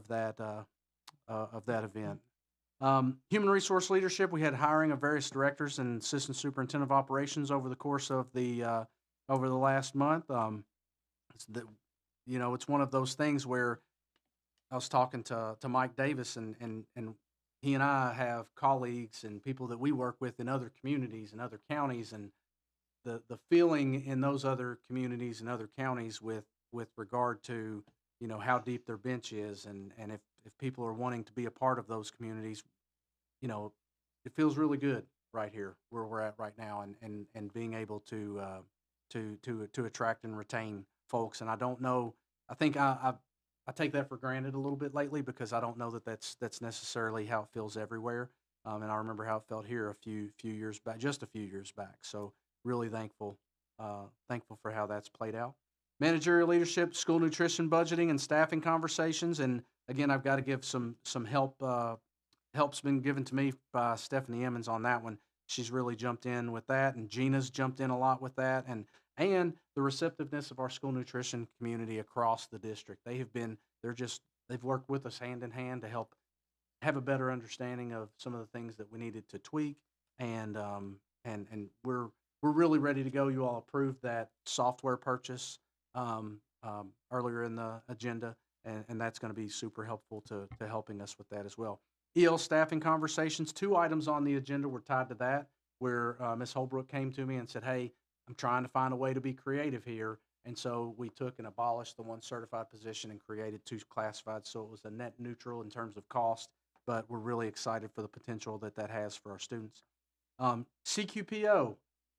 that event. Human resource leadership, we had hiring of various directors and assistant superintendent of operations over the course of the last month. It's one of those things where I was talking to Mike Davis, and he and I have colleagues and people that we work with in other communities and other counties, and the feeling in those other communities and other counties with regard to how deep their bench is, and if people are wanting to be a part of those communities, it feels really good right here where we're at right now, and being able to attract and retain folks. And I don't know, I think I take that for granted a little bit lately, because I don't know that that's necessarily how it feels everywhere. And I remember how it felt here a few years back, just a few years back. So really thankful for how that's played out. Managerial leadership, school nutrition budgeting, and staffing conversations. And again, I've got to give some help. Help's been given to me by Stephanie Emmons on that one. She's really jumped in with that, and Gina's jumped in a lot with that, and the receptiveness of our school nutrition community across the district. They've worked with us hand in hand to help have a better understanding of some of the things that we needed to tweak, and we're really ready to go. You all approved that software purchase earlier in the agenda, and that's going to be super helpful to helping us with that as well. EL staffing conversations, 2 items on the agenda were tied to that, where Ms. Holbrook came to me and said, hey, I'm trying to find a way to be creative here. And so we took and abolished the 1 certified position and created 2 classified. So it was a net neutral in terms of cost, but we're really excited for the potential that has for our students. CQPO,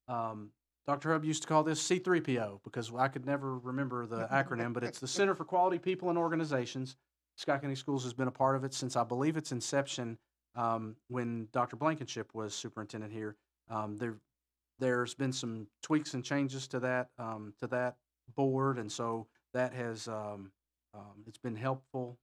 Dr. Hub used to call this C3PO because I could never remember the acronym, but it's the Center for Quality People and Organizations. Scott County Schools has been a part of it since, I believe, its inception, when Dr. Blankenship was superintendent here. There's been some tweaks and changes to that board, and so that has it's been helpful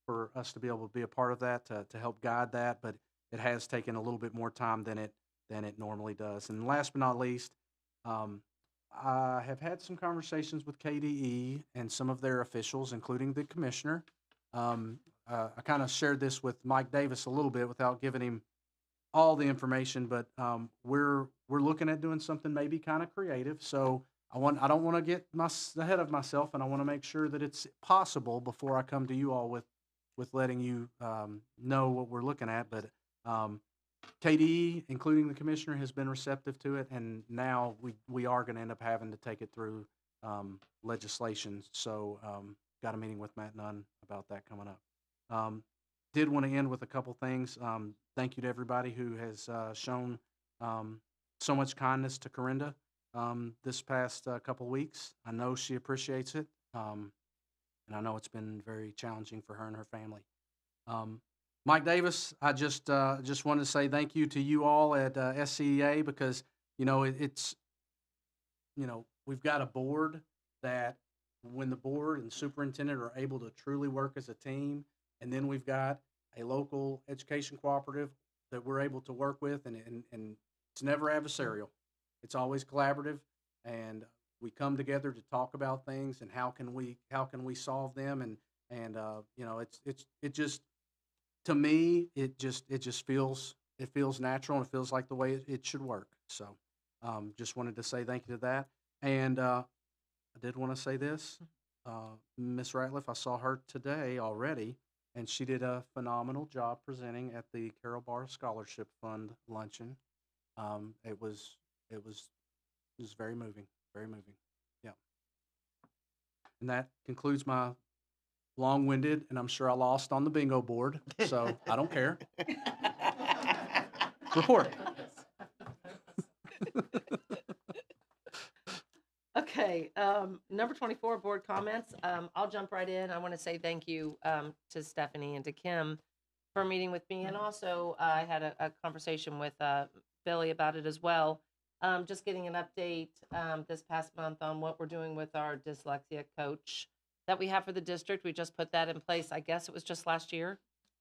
for us to be able to be a part of that, to help guide that, but it has taken a little bit more time than it normally does. And last but not least, I have had some conversations with KDE and some of their officials, including the commissioner. I kind of shared this with Mike Davis a little bit without giving him all the information, but we're looking at doing something maybe kind of creative. So I don't want to get ahead of myself, and I want to make sure that it's possible before I come to you all with letting you know what we're looking at. But KDE, including the commissioner, has been receptive to it, and now we are going to end up having to take it through legislation. So got a meeting with Matt Nunn about that coming up. Did want to end with a couple things. Thank you to everybody who has shown so much kindness to Corinda this past couple weeks. I know she appreciates it, and I know it's been very challenging for her and her family. Mike Davis, I just wanted to say thank you to you all at SCEA, because it's we've got a board that, when the board and superintendent are able to truly work as a team, and then we've got a local education cooperative that we're able to work with, and it's never adversarial. It's always collaborative, and we come together to talk about things and how can we solve them, and it just, to me, it just feels natural, and it feels like the way it should work. So just wanted to say thank you to that. And I did want to say this, Miss Ratliff, I saw her today already, and she did a phenomenal job presenting at the Carol Barr Scholarship Fund luncheon. It was very moving, very moving. Yeah. And that concludes my long-winded, and I'm sure I lost on the bingo board, so I don't care. Report. Okay, number 24, board comments. I'll jump right in. I want to say thank you to Stephanie and to Kim for meeting with me, and also I had a conversation with Billy about it as well. Just getting an update this past month on what we're doing with our dyslexia coach that we have for the district. We just put that in place. I guess it was just last year.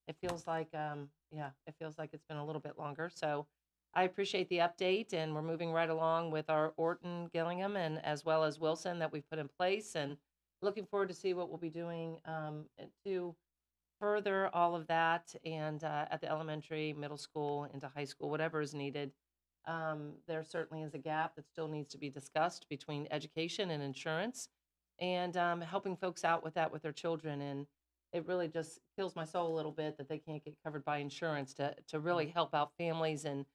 It feels like, it feels like it's been a little bit longer. So I appreciate the update, and we're moving right along with our Orton Gillingham and as well as Wilson that we've put in place, and looking forward to see what we'll be doing to further all of that, and at the elementary, middle school, into high school, whatever is needed. There certainly is a gap that still needs to be discussed between education and insurance, and helping folks out with that with their children. And it really just kills my soul a little bit that they can't get covered by insurance to really help out families and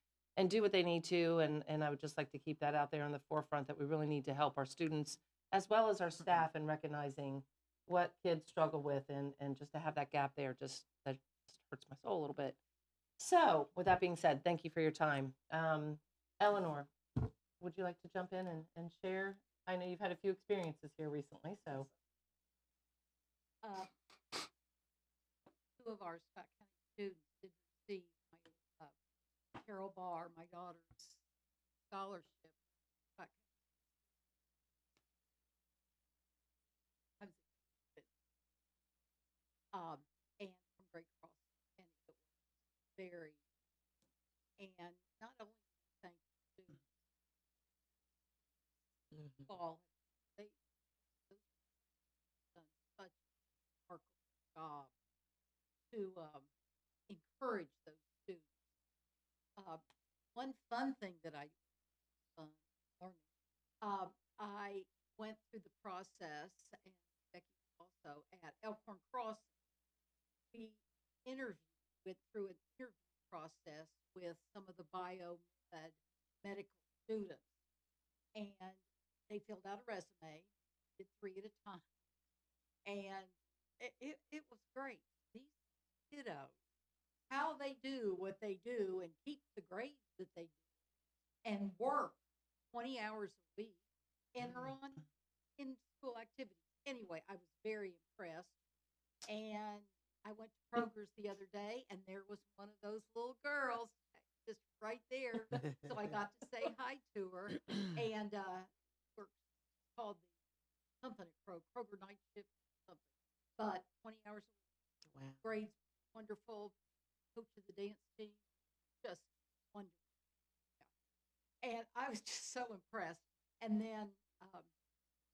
do what they need to. And I would just like to keep that out there on the forefront, that we really need to help our students as well as our staff in recognizing what kids struggle with, and just to have that gap there, that just hurts my soul a little bit. So with that being said, thank you for your time. Eleanor, would you like to jump in and share? I know you've had a few experiences here recently, so. Two of our Scott County students did receive my Carol Barr, my daughter's scholarship. Scott County. And from Great Cross, and it was very, and not only thank the students, all they done such a remarkable job to encourage those students. One fun thing that I learned, I went through the process, and Becky also at Elkhorn Crossing. We went through an interview process with some of the biomed medical students, and they filled out a resume, did 3 at a time, and it was great. These kiddos, how they do what they do and keep the grades that they do and work 20 hours a week and are on in school activities. Anyway, I was very impressed, and I went to Kroger's the other day, and there was one of those little girls just right there. So I got to say hi to her, and we're called the something at Kroger night shift something, but 20 hours a week. Wow. Grades wonderful, coach of the dance team, just wonderful. Yeah. And I was just so impressed. And then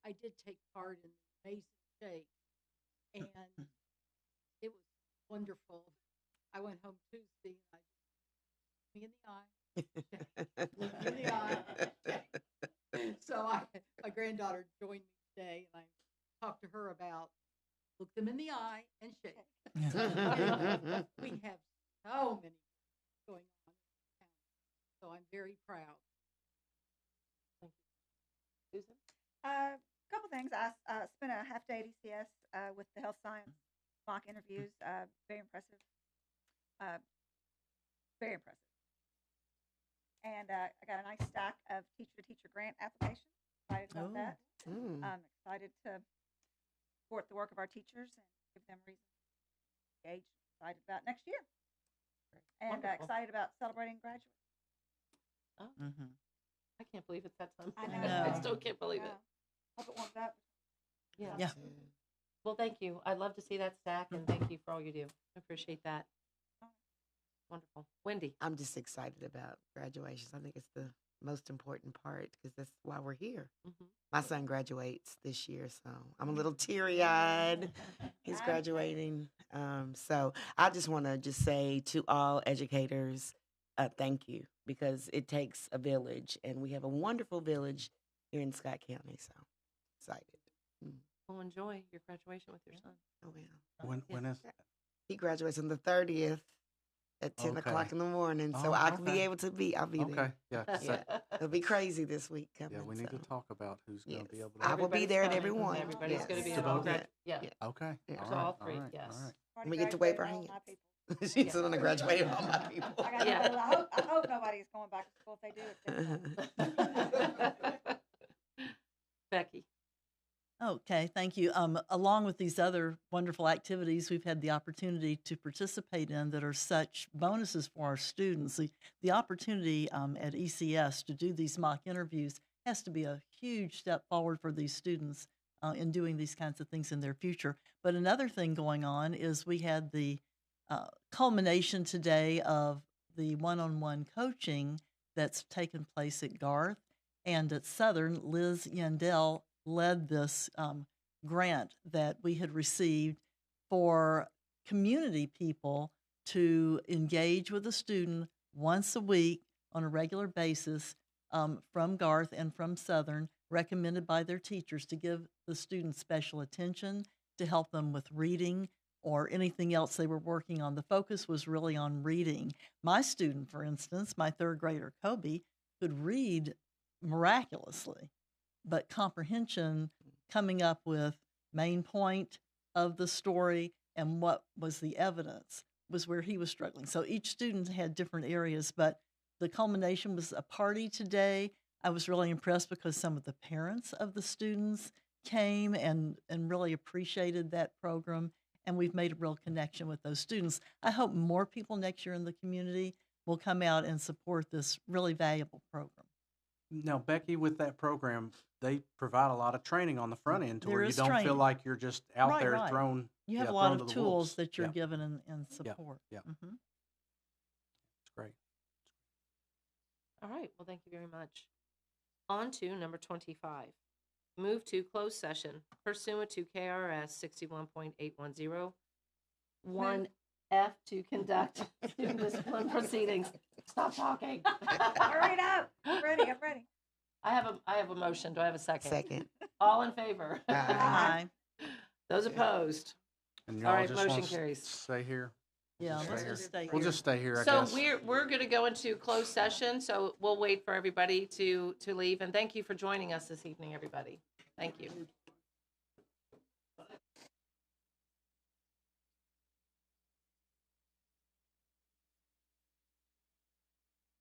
I did take part in the Amazing Shake, and it was wonderful. I went home Tuesday, and I looked me in the eye, looked me in the eye. So my granddaughter joined me today, and I talked to her about look them in the eye and shake. We have so many going on in the county, so I'm very proud. Thank you. Susan? A couple things. I spent a half day at ECS with the health science mock interviews. Very impressive. Very impressive. And I got a nice stack of teacher-to-teacher grant applications. Excited about that. I'm excited to support the work of our teachers and give them reason to engage. Excited about next year. And Wonderful. excited about celebrating graduates. Oh, I can't believe it's that time. I I know. still can't believe it. Hope it warms up. Yeah. Yeah. Well, thank you. I'd love to see that stack, and thank you for all you do. I appreciate that. Wonderful. Wendy? I'm just excited about graduations. I think it's the most important part because that's why we're here. Mhm. My son graduates this year, so I'm a little teary-eyed. He's graduating. So I just want to just say to all educators, thank you, because it takes a village, and we have a wonderful village here in Scott County. So excited. Well, enjoy your graduation with your son. Oh, yeah. When is that? He graduates on the 30th at 10 o'clock Okay. in the morning, so Oh, I can be okay. able to be. I'll be Okay, there. yeah, 'cause that- It'll be crazy this week coming. yeah, we need to so. talk about who's going Yes. to be able to. I will be Everybody's there at coming. every one. Everybody's Yes. going to be To at all both? grad. Yeah. Yeah. Okay. Yeah. all To all right, three, all right, yes. all right. Let me get to wave her Graduated hand. all my people. She's going to graduate all my people. I got Yeah. I hope nobody's going back to school. If they do, it's their fault. Becky? Okay, thank you. Along with these other wonderful activities we've had the opportunity to participate in that are such bonuses for our students, the opportunity at ECS to do these mock interviews has to be a huge step forward for these students in doing these kinds of things in their future. But another thing going on is we had the culmination today of the one-on-one coaching that's taken place at Garth and at Southern. Liz Yandell led this grant that we had received for community people to engage with a student once a week on a regular basis from Garth and from Southern, recommended by their teachers to give the students special attention, to help them with reading or anything else they were working on. The focus was really on reading. My student, for instance, my third grader, Kobe, could read miraculously, but comprehension, coming up with main point of the story and what was the evidence, was where he was struggling. So each student had different areas, but the culmination was a party today. I was really impressed because some of the parents of the students came and really appreciated that program, and we've made a real connection with those students. I hope more people next year in the community will come out and support this really valuable program. Now, Becky, with that program, they provide a lot of training on the front end to There where you is don't feel training. like you're just out Right, there right. thrown. You have yeah, a lot thrown of to the tools wolves. that you're Yeah, given and support. yeah. Mhm. It's great. All right, well, thank you very much. On to number 25. Move to closed session pursuant to KRS 61.810. 1F to conduct student discipline proceedings. Stop talking. Hurry it up. I'm ready. I'm ready. I have a motion. Do I have a second? Second. All in favor? Aye. Aye. Those opposed? And All y'all right, just motion want carries. stay here. Yeah, Stay let's here. just stay We'll here. just stay here, I So guess. we're going to go into closed session, so we'll wait for everybody to leave. And thank you for joining us this evening, everybody. Thank you.